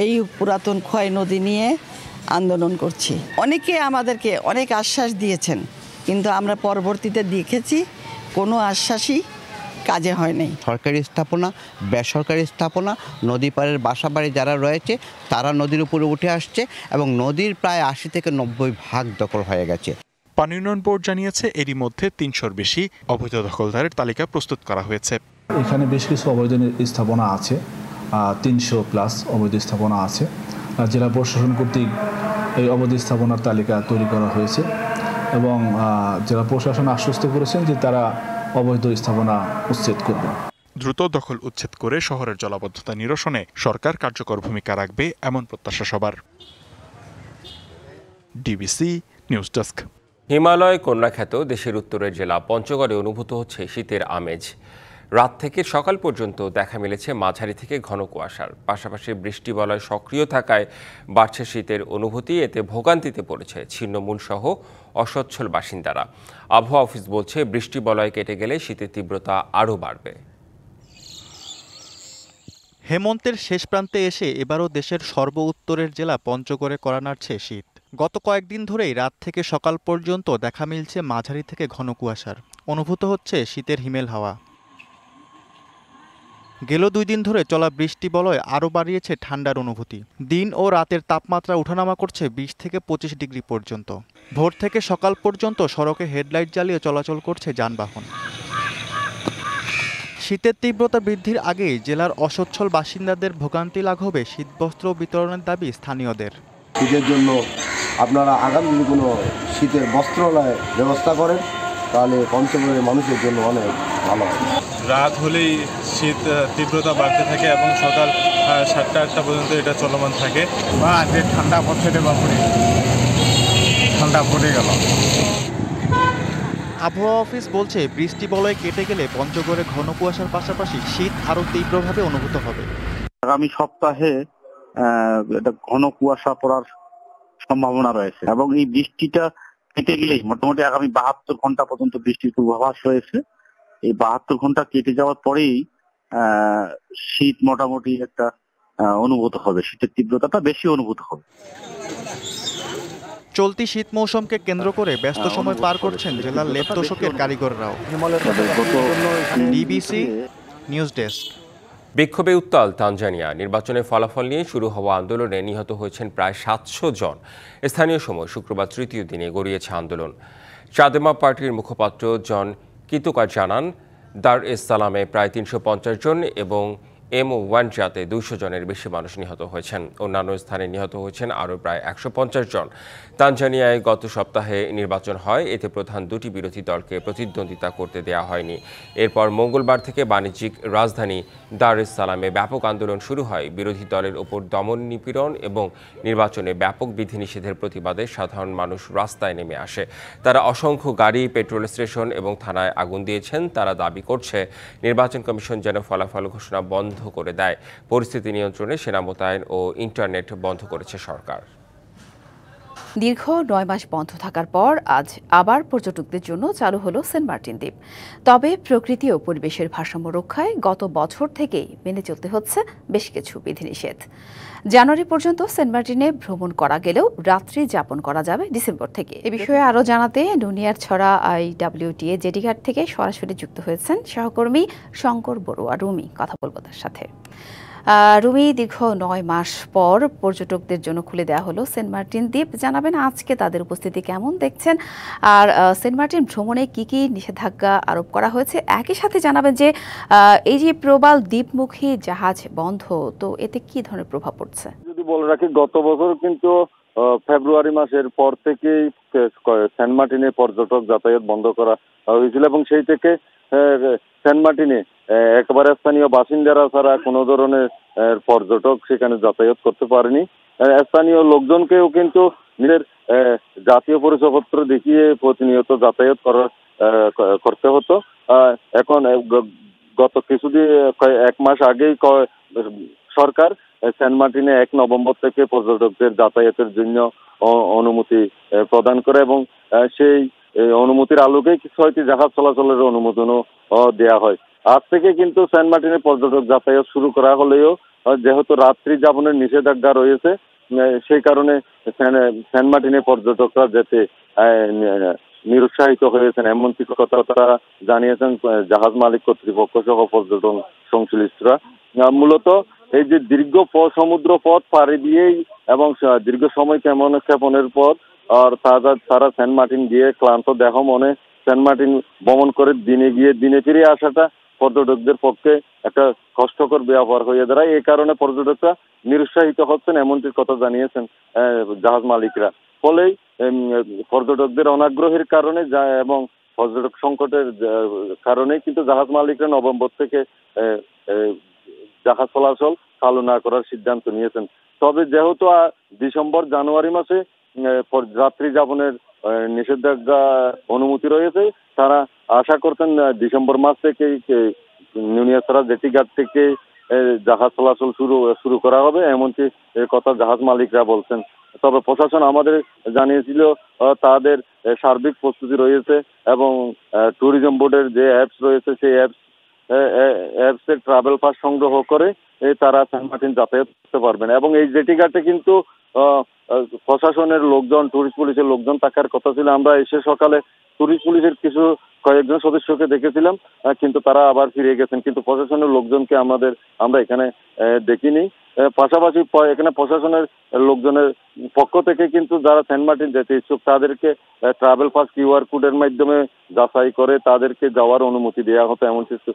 এই পুরাতন খোয়াই নদী নিয়ে আন্দোলন করছি। অনেকে আমাদেরকে অনেক আশ্বাস দিয়েছেন, কিন্তু আমরা পরবর্তীতে দেখেছি কোনো আশ্বাসই কাজে হয় নাই। সরকারি স্থাপনা, বেসরকারি স্থাপনা, নদী পাড়ের বাসাবাড়ি যারা রয়েছে তারা নদীর উপরে উঠে আসছে এবং নদীর প্রায় ৮০ থেকে ৯০ ভাগ দখল হয়ে গেছে। পানি উন্নয়ন বোর্ড জানিয়েছে এরই মধ্যে ৩০০-র বেশি অবৈধ দখলদারের তালিকা প্রস্তুত করা হয়েছে। এখানে বেশ কিছু অবৈধ স্থাপনা আছে, ৩০০+ অবৈধ স্থাপনা আছে। জেলা প্রশাসন কর্তৃক এই অবৈধ স্থাপনার তালিকা তৈরি করা হয়েছে এবং জেলা প্রশাসন আশ্বস্ত করেছেন যে তারা অবৈধ স্থাপনা উচ্ছেদ করবে। দ্রুত দখল উচ্ছেদ করে শহরের জলাবদ্ধতা নিরসনে সরকার কার্যকর ভূমিকা রাখবে, এমন প্রত্যাশা সবার। DBC news desk. হিমালয় কন্যাখ্যাত দেশের উত্তরের জেলা পঞ্চগড়ে অনুভূত হচ্ছে শীতের আমেজ। রাত থেকে সকাল পর্যন্ত দেখা মিলেছে মাঝারি থেকে ঘন কুয়াশার, পাশাপাশি বৃষ্টি বলয় সক্রিয় থাকায় বাড়ছে শীতের অনুভূতি। এতে ভোগান্তিতে পড়েছে ছিন্নমূল সহ অসচ্ছল বাসিন্দারা। আবহাওয়া অফিস বলছে বৃষ্টি বলয় কেটে গেলে শীতের তীব্রতা আরও বাড়বে। হেমন্তের শেষ প্রান্তে এসে এবারও দেশের সর্ব উত্তরের জেলা পঞ্চগড়ে কড়া নাড়ছে শীত। গত কয়েকদিন ধরেই রাত থেকে সকাল পর্যন্ত দেখা মিলছে মাঝারি থেকে ঘন কুয়াশার, অনুভূত হচ্ছে শীতের হিমেল হাওয়া। গেল 2 দিন ধরে চলা বৃষ্টি বলয় আরও বাড়িয়েছে ঠান্ডার অনুভূতি। দিন ও রাতের তাপমাত্রা ওঠানামা করছে 20 থেকে 25 ডিগ্রি পর্যন্ত। ভোর থেকে সকাল পর্যন্ত সড়কে হেডলাইট জ্বালিয়ে চলাচল করছে যানবাহন। শীতের তীব্রতা বৃদ্ধির আগেই জেলার অসচ্ছল বাসিন্দাদের ভোগান্তি লাঘবে শীতবস্ত্র বিতরণের দাবি স্থানীয়দের। শীতের জন্য আপনারা আগামী দিনে কোনো শীতের বস্ত্রালয় ব্যবস্থা করেন তাহলে পঞ্চগড়ের মানুষের জন্য অনেক ভালো হয়। রাত হলেই শীত তীব্রতা বাড়তে থাকে এবং সকাল 7টা-8টা পর্যন্ত এটা চলমান থাকে। যে ঠান্ডা পড়ছে রে বাপুরে, ঠান্ডা পড়ে গেল। আবহাওয়া অফিস বলছে বৃষ্টি বলয় কেটে গেলে পঞ্চগড়ে ঘন কুয়াশার পাশাপাশি শীত আরো তীব্রভাবে অনুভূত হবে। আগামী সপ্তাহে এটা ঘন কুয়াশা পড়ার সম্ভাবনা রয়েছে এবং এই বৃষ্টিটা কেটে গেলেই মোটামুটি আগামী 72 ঘন্টা পর্যন্ত বৃষ্টির পূর্বাভাস রয়েছে। এই 72 ঘন্টা কেটে যাওয়ার পরেই শীত মোটামুটি একটা অনুভূত হবে, শীতের তীব্রতাটা বেশি অনুভূত হবে। চলতি শীত মৌসুমকে কেন্দ্র করে ব্যস্ত সময় পার করছেন জেলার লেপ তোষকের কারিগররাও। DBC news desk. বিক্ষোভে উত্তাল তানজানিয়া। নির্বাচনের ফলাফল নিয়ে শুরু হওয়া আন্দোলনে নিহত হয়েছেন প্রায় 700 জন। স্থানীয় সময় শুক্রবার তৃতীয় দিনে গড়িয়েছে আন্দোলন। চাদেমা পার্টির মুখপাত্র জন কিতুকার জানান, দার এস সালামে প্রায় 350 জন এবং M1 জাতে 200 জনের বেশি মানুষ নিহত হয়েছেন। অন্যান্য স্থানে নিহত হয়েছেন আরও প্রায় 150 জন। তানজানিয়ায় গত সপ্তাহে নির্বাচন হয়, এতে প্রধান দুটি বিরোধী দলকে প্রতিদ্বন্দ্বিতা করতে দেওয়া হয়নি। এরপর মঙ্গলবার থেকে বাণিজ্যিক রাজধানী দার এস সালামে ব্যাপক আন্দোলন শুরু হয়। বিরোধী দলের ওপর দমন নিপীড়ন এবং নির্বাচনে ব্যাপক বিধিনিষেধের প্রতিবাদে সাধারণ মানুষ রাস্তায় নেমে আসে। তারা অসংখ্য গাড়ি, পেট্রোল স্টেশন এবং থানায় আগুন দিয়েছেন। তারা দাবি করছে নির্বাচন কমিশন যেন ফলাফল ঘোষণা বন্ধ করে দেয়। পরিস্থিতি নিয়ন্ত্রণে সেনা মোতায়েন ও ইন্টারনেট বন্ধ করেছে সরকার। দীর্ঘ 9 মাস বন্ধ থাকার পর আজ আবার পর্যটকদের জন্য চালু হলো সেন্ট মার্টিন দ্বীপ। তবে প্রকৃতি ও পরিবেশের ভারসাম্য রক্ষায় গত বছর থেকেই মেনে চলতে হচ্ছে বেশ কিছু বিধিনিষেধ। জানুয়ারি পর্যন্ত সেন্ট মার্টিনে ভ্রমণ করা গেলেও রাত্রি যাপন করা যাবে ডিসেম্বর থেকে। এ বিষয়ে আরও জানাতে নুনিয়ারছড়া IWTA জেটিঘাট থেকে সরাসরি যুক্ত হয়েছেন সহকর্মী শঙ্কর বড়ুয়া রুমি। কথা বলবো তার সাথে। রুমি, দীর্ঘ 9 মাস পর পর্যটকদের জন্য খুলে দেওয়া হলো সেন্ট মার্টিন দ্বীপ। জানাবেন আজকে তাদের উপস্থিতি কেমন দেখছেন, আর সেন্ট মার্টিন ভ্রমণে কি কি নিষেধাজ্ঞা আরোপ করা হয়েছে। একই সাথে জানাবেন যে এই যে প্রবাল দ্বীপমুখী জাহাজ বন্ধ, তো এতে কি ধরনের প্রভাব পড়ছে? যদি বলে রাখি, গত বছর কিন্তু ফেব্রুয়ারি মাসের পর থেকেই সেন্ট মার্টিনে পর্যটক যাতায়াত বন্ধ করা হয়েছিল এবং সেই থেকে সেন্ট মার্টিনে একেবারে স্থানীয় বাসিন্দারা ছাড়া কোনো ধরনের পর্যটক সেখানে যাতায়াত করতে পারেনি। স্থানীয় লোকজনকেও কিন্তু নিজের জাতীয় পরিচয়পত্র দেখিয়ে প্রতিনিয়ত যাতায়াত করতে হতো। এখন গত কিছুদিন 1 মাস আগেই সরকার সেন্ট মার্টিনে 1 নভেম্বর থেকে পর্যটকদের যাতায়াতের জন্য অনুমতি প্রদান করে এবং সেই অনুমতির আলোকেই 6টি জাহাজ চলাচলের অনুমোদনও দেওয়া হয়। আজ থেকে কিন্তু সেন্ট মার্টিনে পর্যটক যাতায়াত শুরু করা হলেও যেহেতু রাত্রি যাপনের নিষেধাজ্ঞা রয়েছে, সেই কারণে সেন্ট মার্টিনে পর্যটকরা যেতে নিরুৎসাহিত হয়েছেন, এমনকি কথা তারা জানিয়েছেন জাহাজ মালিক কর্তৃপক্ষ সহ পর্যটন সংশ্লিষ্টরা। মূলত এই যে দীর্ঘ সমুদ্র পথ পাড়ি দিয়েই এবং দীর্ঘ সময় ক্ষেপণের পর আর তারা সেন্ট মার্টিন গিয়ে ক্লান্ত দেহ মনে সেন্ট মার্টিন ভ্রমণ করে দিনে গিয়ে দিনে ফিরে আসাটা পর্যটকদের পক্ষে একটা কষ্টকর ব্যাপার হয়ে দাঁড়ায়। এই কারণে পর্যটকরা নিরুৎসাহিত হচ্ছেন, এমনটি কথা জানিয়েছেন জাহাজ মালিকরা। ফলেই পর্যটকদের অনাগ্রহের কারণে এবং পর্যটক সংকটের কারণে কিন্তু জাহাজ মালিকরা নভেম্বর থেকে জাহাজ চলাচল চালু না করার সিদ্ধান্ত নিয়েছেন। তবে যেহেতু ডিসেম্বর জানুয়ারি মাসে রাত্রি যাপনের নিষেধাজ্ঞা অনুমতি রয়েছে, তারা আশা করতেন ডিসেম্বর মাস থেকেই নুনিয়ারছড়া জেটিঘাট থেকে জাহাজ চলাচল শুরু করা হবে, এমনকি কথা জাহাজ মালিকরা বলছেন। তবে প্রশাসন আমাদের জানিয়েছিল তাদের সার্বিক প্রস্তুতি রয়েছে এবং ট্যুরিজম বোর্ডের যে অ্যাপস রয়েছে সেই অ্যাপসের ট্রাভেল পাস সংগ্রহ করে তারা সেন্ট মার্টিন যাতায়াত করতে পারবেন। এবং এই জেটিঘাটে কিন্তু প্রশাসনের লোকজন, টুরিস্ট পুলিশের লোকজন থাকার কথা ছিল। আমরা এসে সকালে টুরিস্ট পুলিশের কয়েকজন সদস্যকে দেখেছিলাম, কিন্তু তারা আবার ফিরে গেছেন, কিন্তু প্রশাসনের লোকজনকে আমরা এখানে দেখিনি। পাশাপাশি এখানে প্রশাসনের লোকজনের পক্ষ থেকে কিন্তু যারা সেন্ট মার্টিন যেতে ইচ্ছুক তাদেরকে ট্রাভেল পাস QR কোডের মাধ্যমে যাচাই করে তাদেরকে যাওয়ার অনুমতি দেওয়া হতো, এমন কিছু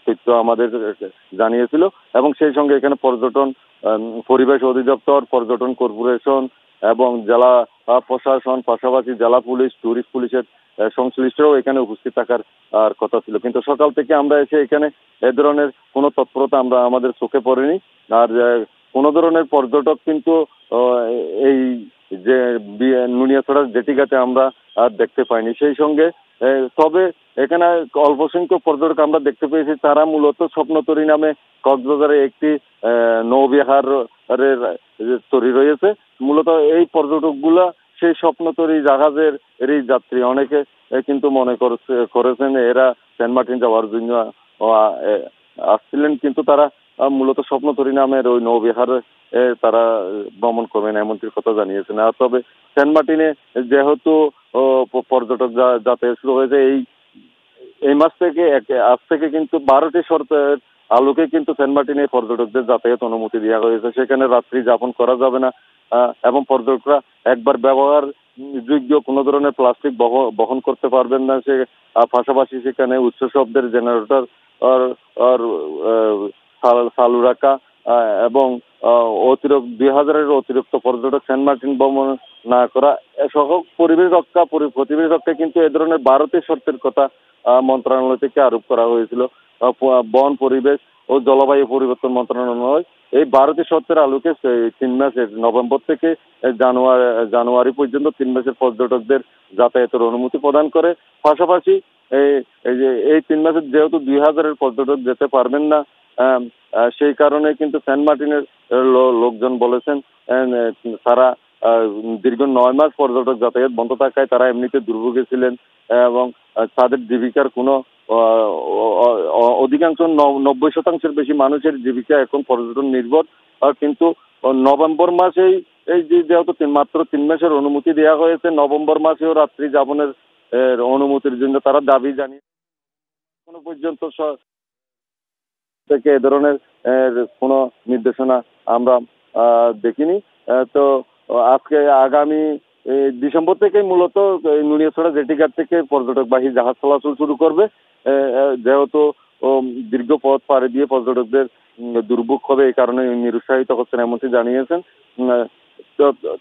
তথ্য আমাদের জানিয়েছিল। এবং সেই সঙ্গে এখানে পর্যটন পরিবেশ অধিদপ্তর, পর্যটন কর্পোরেশন এবং জেলা প্রশাসন, পাশাপাশি জেলা পুলিশ, টুরিস্ট পুলিশের সংশ্লিষ্টরাও এখানে উপস্থিত থাকার আর কথা ছিল, কিন্তু সকাল থেকে আমরা এসে এখানে এ ধরনের কোনো তৎপরতা আমরা আমাদের চোখে পড়েনি। আর কোনো ধরনের পর্যটক কিন্তু এই যে নুনিয়াছড়ার জেটিঘাটে আমরা আর দেখতে পাইনি। সেই সঙ্গে তবে এখানে অল্প সংখ্যক পর্যটক আমরা দেখতে পেয়েছি, তারা মূলত স্বপ্নতরী নামে কক্সবাজারে একটি নৌবিহারের তরী রয়েছে। মূলত এই পর্যটকগুলা সেই স্বপ্নতরী জাহাজের এই যাত্রী, অনেকে কিন্তু মনে করেছেন এরা সেন্ট মার্টিন যাওয়ার জন্য আসছিলেন, কিন্তু তারা মূলত স্বপ্নতরী নামের ওই নৌবিহারে তারা ভ্রমণ করবেন এমনটির কথা জানিয়েছেন। আর তবে সেন্ট মার্টিনে যেহেতু পর্যটক যাতায়াত শুরু হয়েছে, এই মাস থেকে আজ থেকে কিন্তু 12টি শর্তের আলোকে কিন্তু সেন্ট মার্টিনে পর্যটকদের যাতায়াত অনুমতি দেওয়া হয়েছে। সেখানে রাত্রি যাপন করা যাবে না এবং পর্যটকরা একবার ব্যবহার যোগ্য কোনো ধরনের প্লাস্টিক বহন করতে পারবেন না। সে পাশাপাশি সেখানে উচ্চ শব্দের জেনারেটর চালু রাখা এবং 2000-এর অতিরিক্ত পর্যটক সেন্ট মার্টিন ভ্রমণ না করা সহ পরিবেশ রক্ষা কিন্তু এ ধরনের 12টি শর্তের কথা মন্ত্রণালয় থেকে আরোপ করা হয়েছিল। বন, পরিবেশ ও জলবায়ু পরিবর্তন মন্ত্রণালয় এই 12টি শর্তের আলোকে 3 মাসের নভেম্বর থেকে জানুয়ারি পর্যন্ত 3 মাসের পর্যটকদের যাতায়াতের অনুমতি প্রদান করে। পাশাপাশি এই 3 মাসের যেহেতু 2000-এর পর্যটক যেতে পারবেন না, সেই কারণে কিন্তু সেন্ট মার্টিনের লোকজন বলেছেন তারা দীর্ঘ 9 মাস পর্যটক যাতায়াত বন্ধ থাকায় তারা এমনিতে দুর্ভোগে ছিলেন এবং তাদের জীবিকার কোনো অধিকাংশ 90% বেশি মানুষের জীবিকা এখন পর্যটন নির্ভর। কিন্তু নভেম্বর মাসেই যেহেতু মাত্র 3 মাসের অনুমতি দেওয়া হয়েছে, নভেম্বর মাসেও রাত্রি যাপনের অনুমতির জন্য তারা দাবি জানিয়ে এখনো পর্যন্ত থেকে এ ধরনের কোনো নির্দেশনা আমরা দেখিনি। তো আজকে আগামী ডিসেম্বর থেকে মূলত নুনিয়াছড়া জেটিঘাট থেকে পর্যটকবাহী জাহাজ চলাচল শুরু করবে। যেহেতু দীর্ঘ পথ পাড়ি দিয়ে পর্যটকদের দুর্ভোগ হবে, এই কারণে নিরুৎসাহিত হচ্ছেন এমনটি জানিয়েছেন।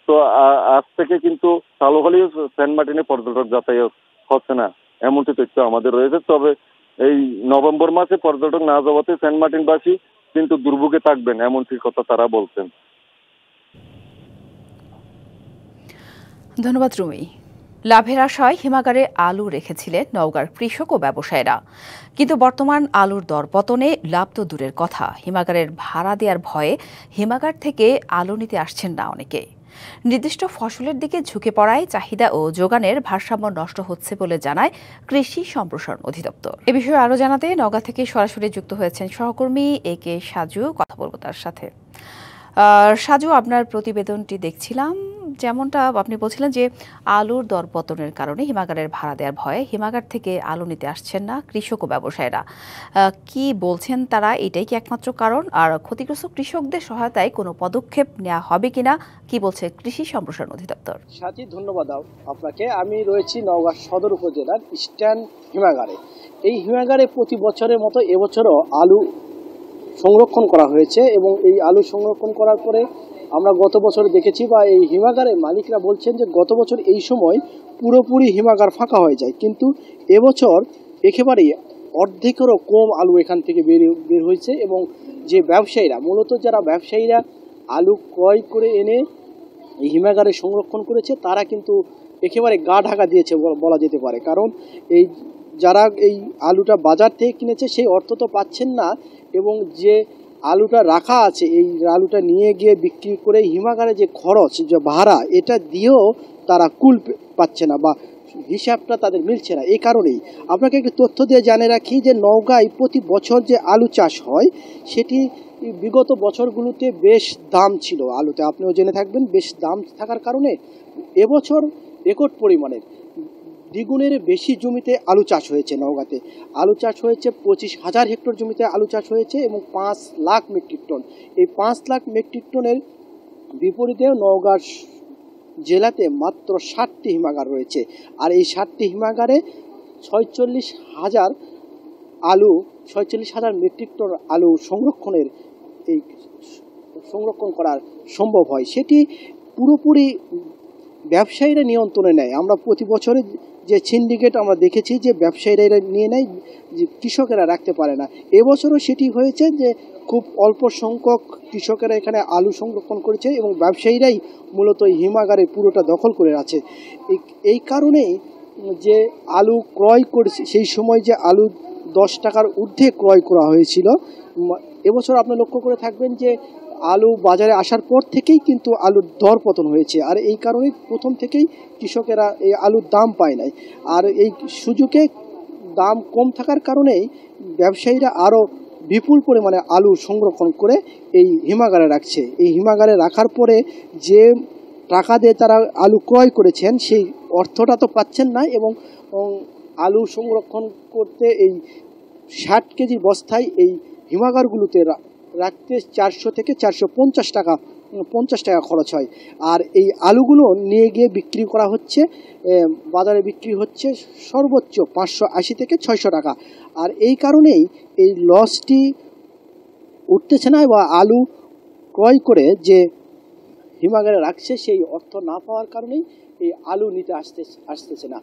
তো আজ থেকে কিন্তু চালু হলেও সেন্ট মার্টিনে পর্যটক যাতায়াত হচ্ছে না এমনটি তথ্য আমাদের রয়েছে। তবে এই নভেম্বর মাসে পর্যটক না যাওয়াতে সেন্ট মার্টিনবাসী কিন্তু দুর্ভোগে থাকবেন এমনটি কথা তারা বলছেন। ধন্যবাদ রুমি। লাভের আশায় হিমাগারে আলু রেখেছিলেন নওগাঁর কৃষক ও ব্যবসায়ীরা, কিন্তু বর্তমান আলুর দরপতনে লাভ তো দূরের কথা, হিমাগারের ভাড়া দেওয়ার ভয়ে হিমাগার থেকে আলু নিতে আসছেন না অনেকে। নির্দিষ্ট ফসলের দিকে ঝুঁকে পড়ায় চাহিদা ও যোগানের ভারসাম্য নষ্ট হচ্ছে বলে জানায় কৃষি সম্প্রসারণ অধিদপ্তর। এ বিষয়ে আরও জানাতে নওগাঁ থেকে সরাসরি যুক্ত হয়েছেন সহকর্মী AK সাজু। কথা বলবো তার সাথে। সাজু, আপনার প্রতিবেদনটি দেখছিলাম, যেমনটা আপনি বলছিলেন যে আলুর দরপতনের কারণে হিমাগারের ভাড়া দেওয়ার ভয়ে হিমাগার থেকে আলু নিতে আসছেন না কৃষক ও ব্যবসায়ীরা। কি বলছেন তারা, এটাই কি একমাত্র কারণ? আর ক্ষতিগ্রস্ত কৃষকদের সহায়তায় কোনো পদক্ষেপ নেওয়া হবে কিনা, কি বলছে কৃষি সম্প্রসারণ অধিদপ্তর? সাথী, ধন্যবাদ আপনাকে। আমি রয়েছি নওগাঁ সদর উপজেলার ইস্টার্ন হিমাগারে। এই হিমাগারে প্রতি বছরের মতো এবছরও আলু সংরক্ষণ করা হয়েছে এবং এই আলু সংরক্ষণ করার পরে আমরা গত বছর দেখেছি বা এই হিমাগারের মালিকরা বলছেন যে গত বছর এই সময় পুরোপুরি হিমাগার ফাঁকা হয়ে যায়, কিন্তু এবছর একেবারেই অর্ধেকেরও কম আলু এখান থেকে বের হয়েছে। এবং যে ব্যবসায়ীরা, মূলত যারা ব্যবসায়ীরা আলু ক্রয় করে এনে এই হিমাগারে সংরক্ষণ করেছে, তারা কিন্তু একেবারে গা ঢাকা দিয়েছে বলা যেতে পারে। কারণ এই যারা এই আলুটা বাজার থেকে কিনেছে সেই অর্থ তো পাচ্ছেন না, এবং যে আলুটা রাখা আছে এই আলুটা নিয়ে গিয়ে বিক্রি করে হিমাগারে যে খরচ, যে ভাড়া, এটা দিয়েও তারা কুল পাচ্ছে না বা হিসাবটা তাদের মিলছে না। এই কারণেই আপনাকে একটু তথ্য দিয়ে জানিয়ে রাখি যে নওগাঁয় প্রতি বছর যে আলু চাষ হয় সেটি বিগত বছরগুলোতে বেশ দাম ছিল আলুতে, আপনিও জেনে থাকবেন। বেশ দাম থাকার কারণে এবছর রেকর্ড পরিমাণের দ্বিগুণের বেশি জমিতে আলু চাষ হয়েছে। নওগাঁতে আলু চাষ হয়েছে 25,000 হেক্টর জমিতে আলু চাষ হয়েছে এবং 5 লাখ মেট্রিক টন। এই 5 লাখ মেট্রিক টনের বিপরীতে নওগাঁ জেলাতে মাত্র 60টি হিমাগার রয়েছে। আর এই 60টি হিমাগারে 46,000 মেট্রিক টন আলু সংরক্ষণ করার সম্ভব হয়। সেটি পুরোপুরি ব্যবসায়ীরা নিয়ন্ত্রণে নেয়। আমরা প্রতি বছরে যে সিন্ডিকেট আমরা দেখেছি যে ব্যবসায়ীরা নিয়ে নেয়, যে কৃষকেরা রাখতে পারে না। এবছরও সেটি হয়েছে যে খুব অল্প সংখ্যক কৃষকেরা এখানে আলু সংরক্ষণ করেছে এবং ব্যবসায়ীরাই মূলত হিমাগারে পুরোটা দখল করে আছে। এই কারণেই যে আলু ক্রয় করেছে সেই সময় যে আলু 10 টাকার ঊর্ধ্বে ক্রয় করা হয়েছিল, এবছর আপনি লক্ষ্য করে থাকবেন যে আলু বাজারে আসার পর থেকেই কিন্তু আলুর দর পতন হয়েছে। আর এই কারণে প্রথম থেকেই কৃষকেরা এই আলুর দাম পায় নাই। আর এই সুযোগে দাম কম থাকার কারণেই ব্যবসায়ীরা আরও বিপুল পরিমাণে আলু সংরক্ষণ করে এই হিমাগারে রাখছে। এই হিমাগারে রাখার পরে যে টাকা দিয়ে তারা আলু ক্রয় করেছেন সেই অর্থটা তো পাচ্ছেন না, এবং আলু সংরক্ষণ করতে এই 60 কেজি বস্তায় এই হিমাগারগুলোতে রাখতে 400 থেকে 450 টাকা খরচ হয়। আর এই আলুগুলো নিয়ে গিয়ে বিক্রি করা হচ্ছে, বাজারে বিক্রি হচ্ছে সর্বোচ্চ 580 থেকে 600 টাকা। আর এই কারণেই এই লসটি উঠতেছে না, বা আলু ক্রয় করে যে হিমাগারে রাখছে সেই অর্থ না পাওয়ার কারণেই এই আলু নিতে আসতেছে না।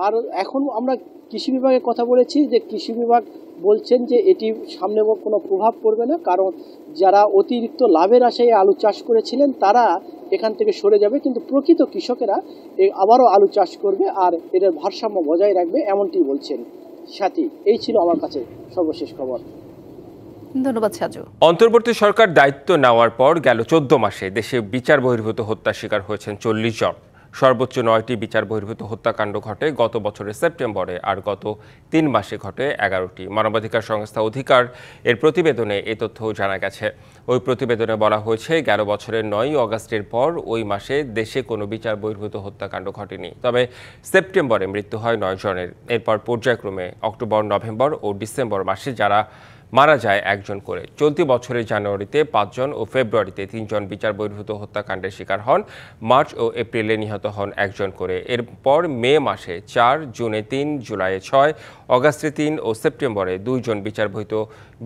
আর এখন আমরা কৃষি বিভাগের কথা বলেছি, যে কৃষি বিভাগ বলছেন যে এটি সামনে কোনো প্রভাব পড়বে না, কারণ যারা অতিরিক্ত লাভের আশায় আলু চাষ করেছিলেন তারা এখান থেকে সরে যাবে, কিন্তু প্রকৃত কৃষকেরা আবারও আলু চাষ করবে আর এটার ভারসাম্য বজায় রাখবে, এমনটি বলছেন। সাথী, এই ছিল আমার কাছে সর্বশেষ খবর। ধন্যবাদ সাজু। অন্তর্বর্তী সরকার দায়িত্ব নেওয়ার পর গেল 14 মাসে দেশে বিচার বহির্ভূত হত্যার শিকার হয়েছেন 40 জন। সর্বোচ্চ 9টি বিচার বহির্ভূত হত্যাকাণ্ড ঘটে গত বছরের সেপ্টেম্বরে, আর গত 3 মাসে ঘটে 11টি। মানবাধিকার সংস্থা অধিকার এর প্রতিবেদনে এই তথ্য জানা গেছে। ওই প্রতিবেদনে বলা হয়েছে, গেল বছরের 9ই অগাস্টের পর ওই মাসে দেশে কোনো বিচার বহির্ভূত হত্যাকাণ্ড ঘটেনি। তবে সেপ্টেম্বরে মৃত্যু হয় 9 জনের। এরপর পর্যায়ক্রমে অক্টোবর, নভেম্বর ও ডিসেম্বর মাসে যারা মারা যায় 1 জন করে। চলতি বছরের জানুয়ারিতে 5 জন ও ফেব্রুয়ারিতে 3 জন বিচার বহির্ভূত হত্যাকাণ্ডের শিকার হন। মার্চ ও এপ্রিলে নিহত হন 1 জন করে। এরপর মে মাসে 4, জুনে 3, জুলাইয়ে 6, অগাস্টে 3 ও সেপ্টেম্বরে 2 জন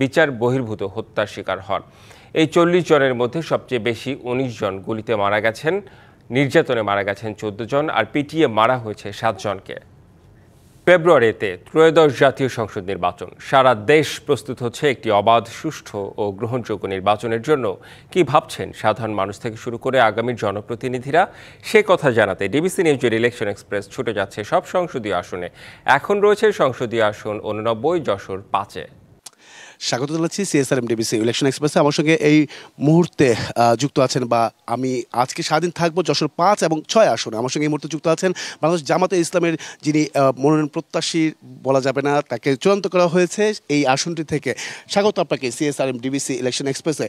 বিচার বহির্ভূত হত্যার শিকার হন। এই 40 জনের মধ্যে সবচেয়ে বেশি 19 জন গুলিতে মারা গেছেন, নির্যাতনে মারা গেছেন 14 জন, আর পিটিয়ে মারা হয়েছে 7 জনকে। ফেব্রুয়ারিতে ত্রয়োদশ জাতীয় সংসদ নির্বাচন। সারা দেশ প্রস্তুত হচ্ছে একটি অবাধ, সুষ্ঠু ও গ্রহণযোগ্য নির্বাচনের জন্য। কি ভাবছেন সাধারণ মানুষ থেকে শুরু করে আগামীর জনপ্রতিনিধিরা? সে কথা জানাতে ডিবিসি নিউজের ইলেকশন এক্সপ্রেস ছুটে যাচ্ছে সব সংসদীয় আসনে। এখন রয়েছে সংসদীয় আসন 89, যশোর 5-এ। স্বাগত জানাচ্ছি সিএসআরএম ডিবিসি ইলেকশন এক্সপ্রেসে। আমার সঙ্গে এই মুহূর্তে যুক্ত আছেন, বা আমি আজকে সারাদিন থাকবো যশোর 5 এবং 6 আসনে। আমার সঙ্গে এই মুহূর্তে যুক্ত আছেন বাংলাদেশ জামাতে ইসলামের যিনি মনোনয়ন প্রত্যাশী বলা যাবে না, তাকে চূড়ান্ত করা হয়েছে এই আসনটি থেকে। স্বাগত আপনাকে সিএসআরএম ডিবিসি ইলেকশন এক্সপ্রেসে।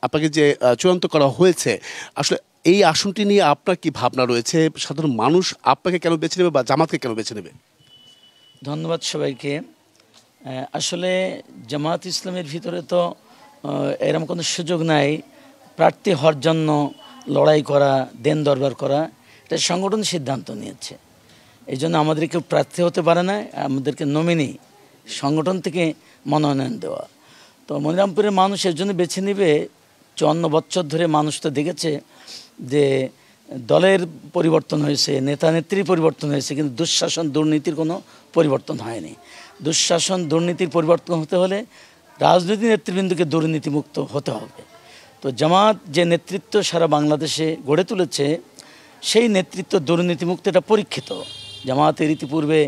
আপনাকে যে চূড়ান্ত করা হয়েছে, আসলে এই আসনটি নিয়ে আপনার কি ভাবনা রয়েছে? সাধারণ মানুষ আপনাকে কেন বেছে নেবে বা জামাতকে কেন বেছে নেবে? ধন্যবাদ সবাইকে। আসলে জামাত ইসলামের ভিতরে তো এরকম কোনো সুযোগ নাই প্রার্থী হওয়ার জন্য লড়াই করা, দেন দরবার করা। এটা সংগঠন সিদ্ধান্ত নিয়েছে। এই জন্য আমাদের কেউ প্রার্থী হতে পারে না, আমাদেরকে নমিনি সংগঠন থেকে মনোনয়ন দেওয়া। তো মনিরামপুরের মানুষ এর জন্য বেছে নেবে। 54 বছর ধরে মানুষ তো দেখেছে যে দলের পরিবর্তন হয়েছে, নেতা নেত্রীর পরিবর্তন হয়েছে, কিন্তু দুঃশাসন দুর্নীতির কোনো পরিবর্তন হয়নি। দুঃশাসন দুর্নীতির পরিবর্তন হতে হলে রাজনৈতিক নেতৃবৃন্দকে দুর্নীতিমুক্ত হতে হবে। তো জামাত যে নেতৃত্ব সারা বাংলাদেশে গড়ে তুলেছে, সেই নেতৃত্ব দুর্নীতিমুক্ত, এটা পরীক্ষিত। জামাতের ইতিপূর্বে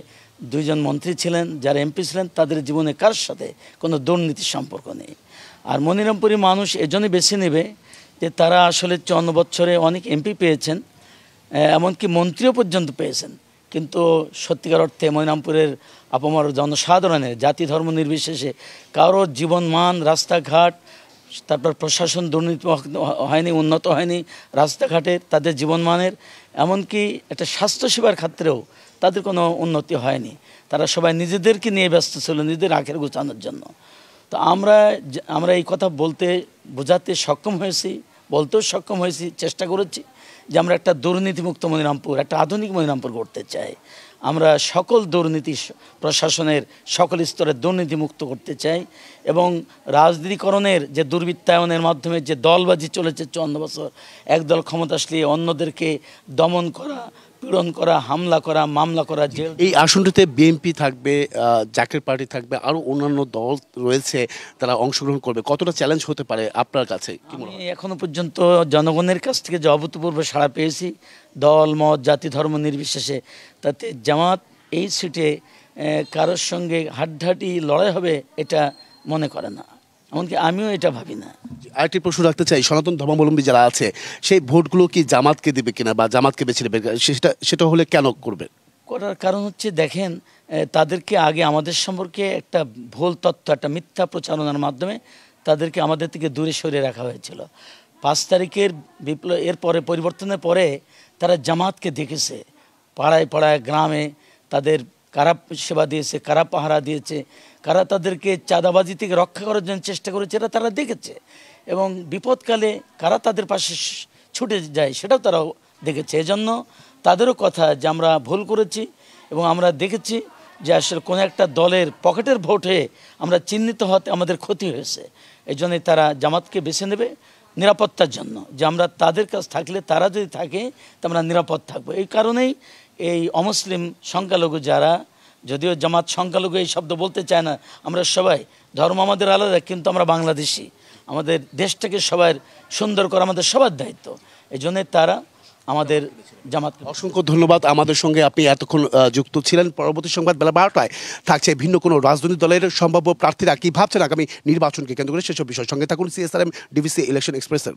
2 জন মন্ত্রী ছিলেন, যারা এমপি ছিলেন, তাদের জীবনে কার সাথে কোনো দুর্নীতির সম্পর্ক নেই। আর মনিরামপুরের মানুষ এজন্যই বেছে নেবে যে তারা আসলে 54 বছরে অনেক এমপি পেয়েছেন, এমনকি মন্ত্রীও পর্যন্ত পেয়েছেন, কিন্তু সত্যিকার অর্থে মনিরামপুরের আপামর জনসাধারণের জাতি ধর্ম নির্বিশেষে কারো জীবনমান, রাস্তাঘাট, তারপর প্রশাসন দুর্নীতি হয়নি, উন্নত হয়নি রাস্তাঘাটের, তাদের জীবনমানের, এমনকি একটা স্বাস্থ্যসেবার ক্ষেত্রেও তাদের কোনো উন্নতি হয়নি। তারা সবাই নিজেদেরকে নিয়ে ব্যস্ত ছিল, নিজেদের আখের গোছানোর জন্য। তো আমরা এই কথা বোঝাতে সক্ষম হয়েছি, বলতেও সক্ষম হয়েছি, চেষ্টা করেছি যে আমরা একটা দুর্নীতিমুক্ত মনিরামপুর, একটা আধুনিক মনিরামপুর গড়তে চাই। আমরা সকল দুর্নীতি প্রশাসনের সকল স্তরের দুর্নীতি মুক্ত করতে চাই এবং রাজনীতিকরণের যে দুর্বৃত্তায়নের মাধ্যমে যে দলবাজি চলেছে 54 বছর, একদল ক্ষমতা আসলে অন্যদেরকে দমন করা, পীড়ন করা, হামলা করা, মামলা করা। এই আসনটিতে বিএনপি থাকবে, জাকের পার্টি থাকবে, আরো অন্যান্য দল রয়েছে, তারা অংশগ্রহণ করবে। কতটা চ্যালেঞ্জ হতে পারে আপনার কাছে? আমি এখনো পর্যন্ত জনগণের কাছ থেকে যে অভূতপূর্ব সাড়া পেয়েছি, দল মত জাতি ধর্ম নির্বিশেষে, তাতে জামাত এই সিটে কারোর সঙ্গে হাড্ডাহাড্ডি লড়াই হবে এটা মনে করে না, এমনকি আমিও এটা ভাবি না। আরেকটি প্রশ্ন রাখতে চাই, সনাতন ধর্মাবলম্বী যারা আছে সেই ভোটগুলো কি জামাতকে দিবে কিনা বা জামাতকে বেছে নেবে, সেটা হলে কেন করবে? করার কারণ হচ্ছে দেখেন, তাদেরকে আগে আমাদের সম্পর্কে একটা ভুল তথ্য, একটা মিথ্যা প্রচারণার মাধ্যমে তাদেরকে আমাদের থেকে দূরে সরিয়ে রাখা হয়েছিল। 5 তারিখের বিপ্লব এর পরে পরিবর্তনের পরে তারা জামাতকে দেখেছে, পাড়ায় পাড়ায় গ্রামে তাদের কারা সেবা দিয়েছে, কারা পাহারা দিয়েছে, কারা তাদেরকে চাঁদাবাজি থেকে রক্ষা করার জন্য চেষ্টা করেছে, এটা তারা দেখেছে। এবং বিপদকালে কারা তাদের পাশে ছুটে যায় সেটাও তারাও দেখেছে। এজন্য তাদেরও কথা যে আমরা ভুল করেছি এবং আমরা দেখেছি যে আসলে কোনো একটা দলের পকেটের ভোট হয়ে আমরা চিহ্নিত হতে আমাদের ক্ষতি হয়েছে। এই জন্যই তারা জামাতকে বেছে নেবে নিরাপত্তার জন্য, যে আমরা তাদের কাছ থাকলে, তারা যদি থাকে তো আমরা নিরাপদ থাকবো। এই কারণেই এই অমুসলিম সংখ্যালঘু যারা, যদিও জামাত সংখ্যালঘু এই শব্দ বলতে চায় না, আমরা সবাই ধর্ম আমাদের আলাদা কিন্তু আমরা বাংলাদেশি, আমাদের দেশটাকে সবার সুন্দর করা আমাদের সবার দায়িত্ব। এই জন্যে তারা আমাদের জামাতকে অসংখ্য ধন্যবাদ। আমাদের সঙ্গে আপনি এতক্ষণ যুক্ত ছিলেন। পরবর্তী সংবাদ বেলা 12টায় থাকছে ভিন্ন কোনো রাজনৈতিক দলের সম্ভাব্য প্রার্থীরা কি ভাবছেন আগামী নির্বাচনকে কেন্দ্র করে সেসব বিষয়। সঙ্গে থাকুন CSRM DVC ইলেকশন এক্সপ্রেসের।